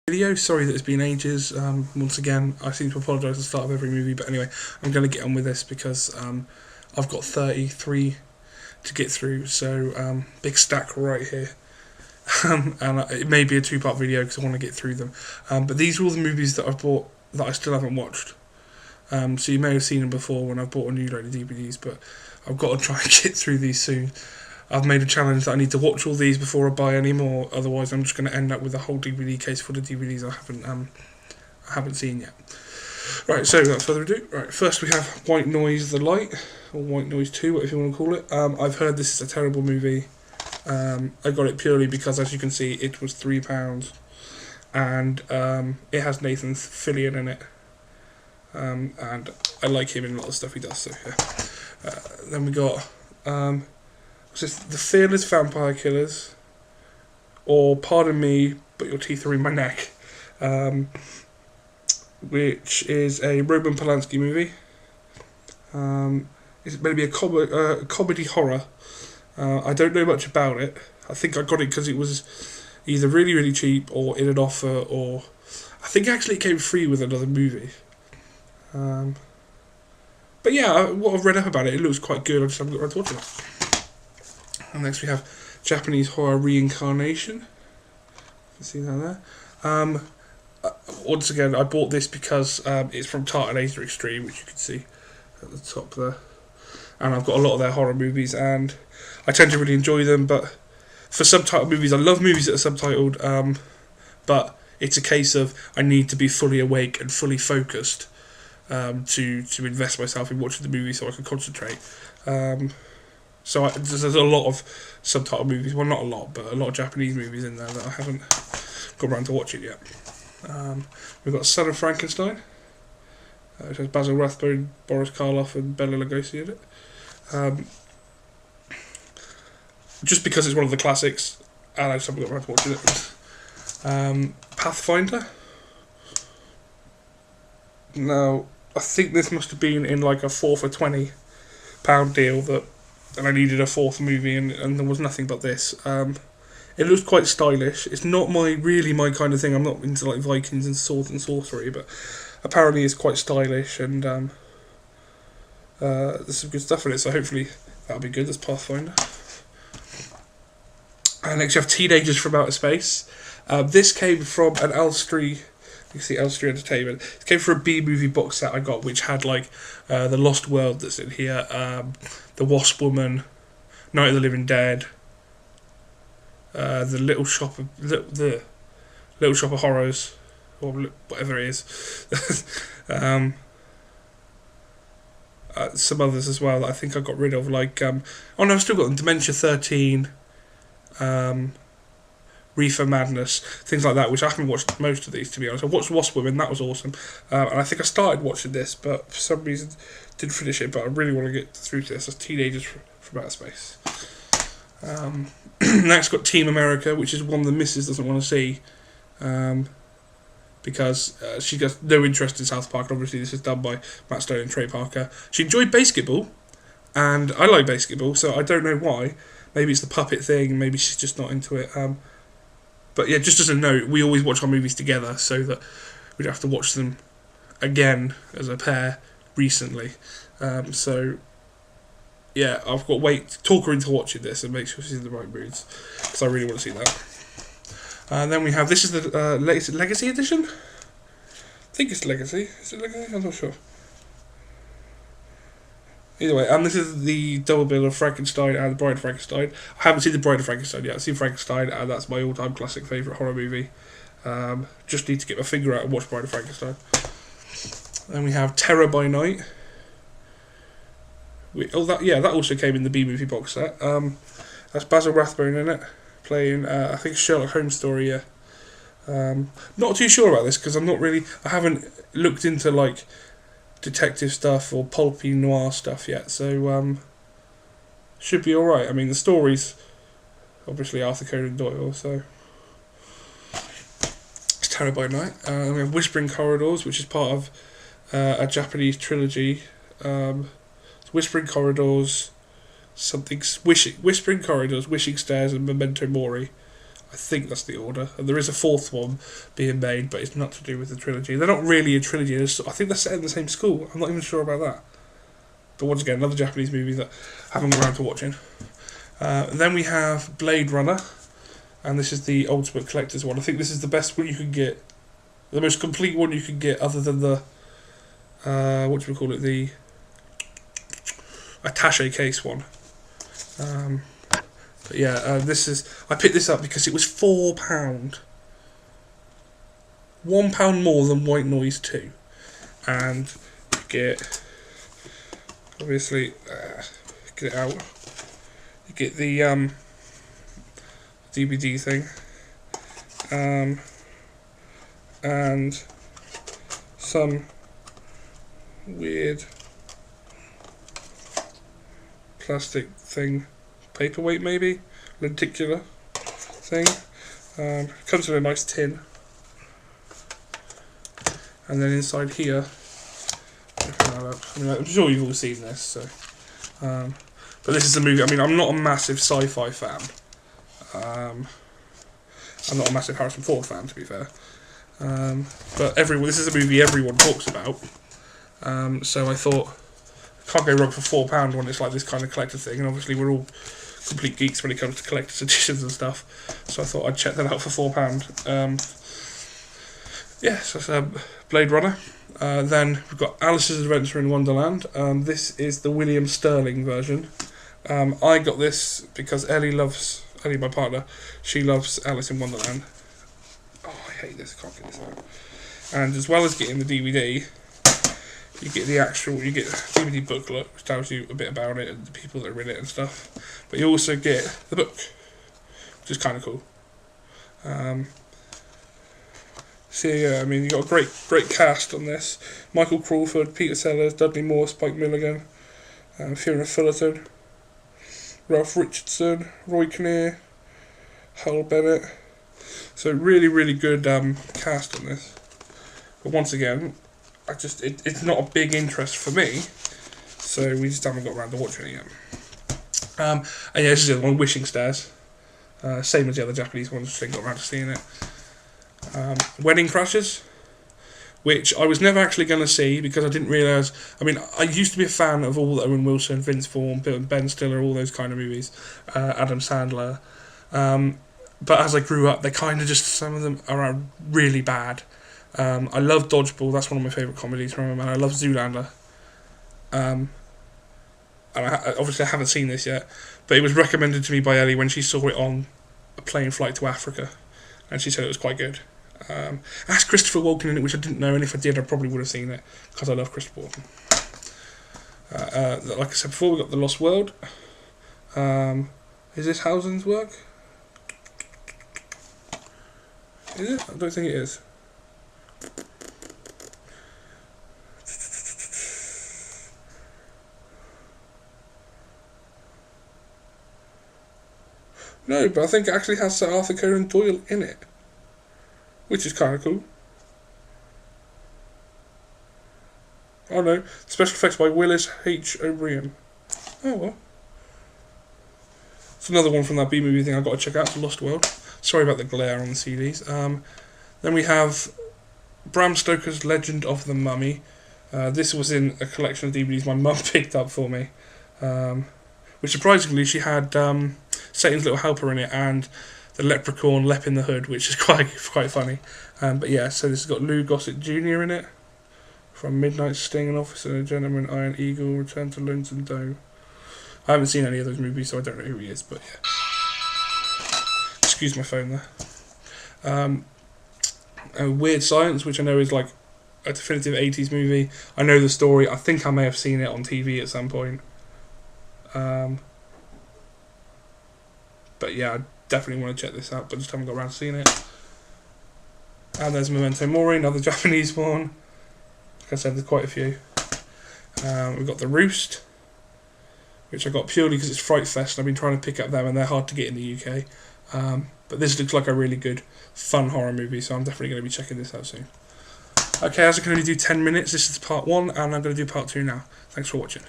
Video. Sorry that it's been ages. Once again, I seem to apologise at the start of every movie, but anyway, I'm going to get on with this because I've got 33 to get through, so big stack right here. And it may be a two-part video because I want to get through them. But these are all the movies that I've bought that I still haven't watched. So you may have seen them before when I've bought a new load of DVDs, but I've got to try and get through these soon. I've made a challenge that I need to watch all these before I buy any more, otherwise I'm just going to end up with a whole DVD case full of DVDs I haven't seen yet. Right, so without further ado, right, first we have White Noise The Light, or White Noise 2, whatever you want to call it. I've heard this is a terrible movie. I got it purely because, as you can see, it was £3, and it has Nathan Fillion in it, and I like him in a lot of stuff he does, so yeah. Then we got... The Fearless Vampire Killers, or Pardon Me, But Your Teeth Are in My Neck, which is a Roman Polanski movie. It's meant to be a comedy horror. I don't know much about it. I think I got it because it was either really, really cheap or in an offer, or I think actually it came free with another movie. But yeah, what I've read up about it, it looks quite good. I just haven't got around to watching it. And next we have Japanese horror Reincarnation. You can see that there. Once again, I bought this because it's from Tartanator Extreme, which you can see at the top there. And I've got a lot of their horror movies, and I tend to really enjoy them. But for subtitled movies, I love movies that are subtitled. But it's a case of I need to be fully awake and fully focused to invest myself in watching the movie so I can concentrate. So there's a lot of subtitled movies, well not a lot, but a lot of Japanese movies in there that I haven't got around to watching yet. We've got Son of Frankenstein, which has Basil Rathbone, Boris Karloff and Bela Lugosi in it. Just because it's one of the classics, and I just haven't got around to watching it. Pathfinder. Now, I think this must have been in like a 4 for £20 deal and I needed a fourth movie, and there was nothing but this. It looks quite stylish. It's not really my kind of thing. I'm not into like Vikings and sword and sorcery, but apparently it's quite stylish, and there's some good stuff in it. So hopefully that'll be good. That's Pathfinder. And next you have Teenagers from Outer Space. This came from an Elstree. You see Elstree Entertainment. It came from a B-movie box set I got, which had like The Lost World that's in here, The Wasp Woman, Night of the Living Dead, the Little Shop of Horrors, or whatever it is. Some others as well that I think I got rid of, like I've still got them. Dementia 13. Reefer Madness, things like that, which I haven't watched most of these, to be honest. I watched Wasp Women, that was awesome, and I think I started watching this, but for some reason didn't finish it, but I really want to get through to this as Teenagers from Outer Space. Next got Team America, which is one the missus doesn't want to see, because she has no interest in South Park, and obviously this is done by Matt Stone and Trey Parker. She enjoyed Basketball, and I like Basketball, so I don't know why. Maybe it's the puppet thing, maybe she's just not into it. But yeah, just as a note, we always watch our movies together so that we don't have to watch them again as a pair recently. So yeah, I've got to talk her into watching this and make sure she's in the right moods, because I really want to see that. And then we have, this is the latest Legacy edition? I think it's Legacy. Is it Legacy? I'm not sure. Either way, and this is the double bill of Frankenstein and The Bride of Frankenstein. I haven't seen The Bride of Frankenstein yet. I've seen Frankenstein, and that's my all-time classic favourite horror movie. Just need to get my finger out and watch Bride of Frankenstein. Then we have Terror by Night. That also came in the B-movie box set. That's Basil Rathbone in it, playing, I think, Sherlock Holmes story, yeah. Not too sure about this, because I haven't looked into, like, detective stuff or pulpy noir stuff yet, so should be alright. I mean, the story's obviously Arthur Conan Doyle, so it's Terror by Night. We have Whispering Corridors, which is part of a Japanese trilogy. Whispering Corridors, Whispering Corridors, Wishing Stairs, and Memento Mori. I think that's the order. And there is a fourth one being made, but it's not to do with the trilogy. They're not really a trilogy. I think they're set in the same school. I'm not even sure about that. But once again, another Japanese movie that I haven't got around to watching. Then we have Blade Runner, and this is the Ultimate Collector's one. I think this is the best one you could get, the most complete one you could get, other than the what do we call it, the attaché case one. But yeah, I picked this up because it was £4. £1 more than White Noise 2, and you get, obviously, get it out. You get the DVD thing, and some weird plastic thing, paperweight maybe, lenticular thing. Comes in a nice tin, and then inside here, I mean, I'm sure you've all seen this. So, but this is a movie. I mean, I'm not a massive sci-fi fan. I'm not a massive Harrison Ford fan, to be fair. But this is a movie everyone talks about. So I thought, can't go wrong for £4 when it's like this kind of collector thing. And obviously we're all complete geeks when it comes to collector's editions and stuff. So I thought I'd check that out for £4. Yeah, so it's Blade Runner. Then we've got Alice's Adventure in Wonderland. This is the William Sterling version. I got this because Ellie, my partner, she loves Alice in Wonderland. Oh, I hate this, I can't get this out. And as well as getting the DVD, you get the DVD booklet, which tells you a bit about it and the people that are in it and stuff. But you also get the book, which is kind of cool. So yeah, I mean, you got a great cast on this. Michael Crawford, Peter Sellers, Dudley Moore, Spike Milligan, Fiona Fullerton, Ralph Richardson, Roy Kinnear, Hull Bennett. So really, really good cast on this. But once again, it's not a big interest for me, so we just haven't got around to watching it yet. And yeah, this is the other one, Wishing Stairs. Same as the other Japanese ones, just didn't got around to seeing it. Wedding Crashers, which I was never actually going to see because I didn't realise. I mean, I used to be a fan of all Owen Wilson, Vince Vaughn, Ben Stiller, all those kind of movies, Adam Sandler. But as I grew up, they kind of just, some of them are really bad. I love Dodgeball, that's one of my favourite comedies from him, and I love Zoolander. And obviously I haven't seen this yet, but it was recommended to me by Ellie when she saw it on a plane flight to Africa, and she said it was quite good. That's Christopher Walken in it, which I didn't know, and if I did I probably would have seen it, because I love Christopher Walken. Like I said before, we got The Lost World. Is this Housen's work? Is it? I don't think it is. No, but I think it actually has Sir Arthur Conan Doyle in it, which is kind of cool. Oh no, special effects by Willis H. O'Brien. Oh well. It's another one from that B-movie thing I've got to check out, The Lost World. Sorry about the glare on the CDs. Then we have Bram Stoker's Legend of the Mummy. This was in a collection of DVDs my mum picked up for me. Which surprisingly, she had Satan's Little Helper in it and the leprechaun Lep in the Hood, which is quite funny. But yeah, so this has got Lou Gossett Jr. in it, from Midnight Sting, An Officer and a Gentleman, Iron Eagle, Return to Lonesome Dove. I haven't seen any of those movies, so I don't know who he is, but yeah. Excuse my phone there. Weird Science, which I know is like a definitive 80s movie. I know the story. I think I may have seen it on TV at some point. But yeah, I definitely want to check this out, but just haven't got around to seeing it. And there's Memento Mori, another Japanese one. Like I said, there's quite a few. We've got The Roost, which I got purely because it's Fright Fest, and I've been trying to pick up them, and they're hard to get in the UK. But this looks like a really good, fun horror movie, so I'm definitely going to be checking this out soon. Okay, as I can only do 10 minutes, this is part 1, and I'm going to do part 2 now. Thanks for watching.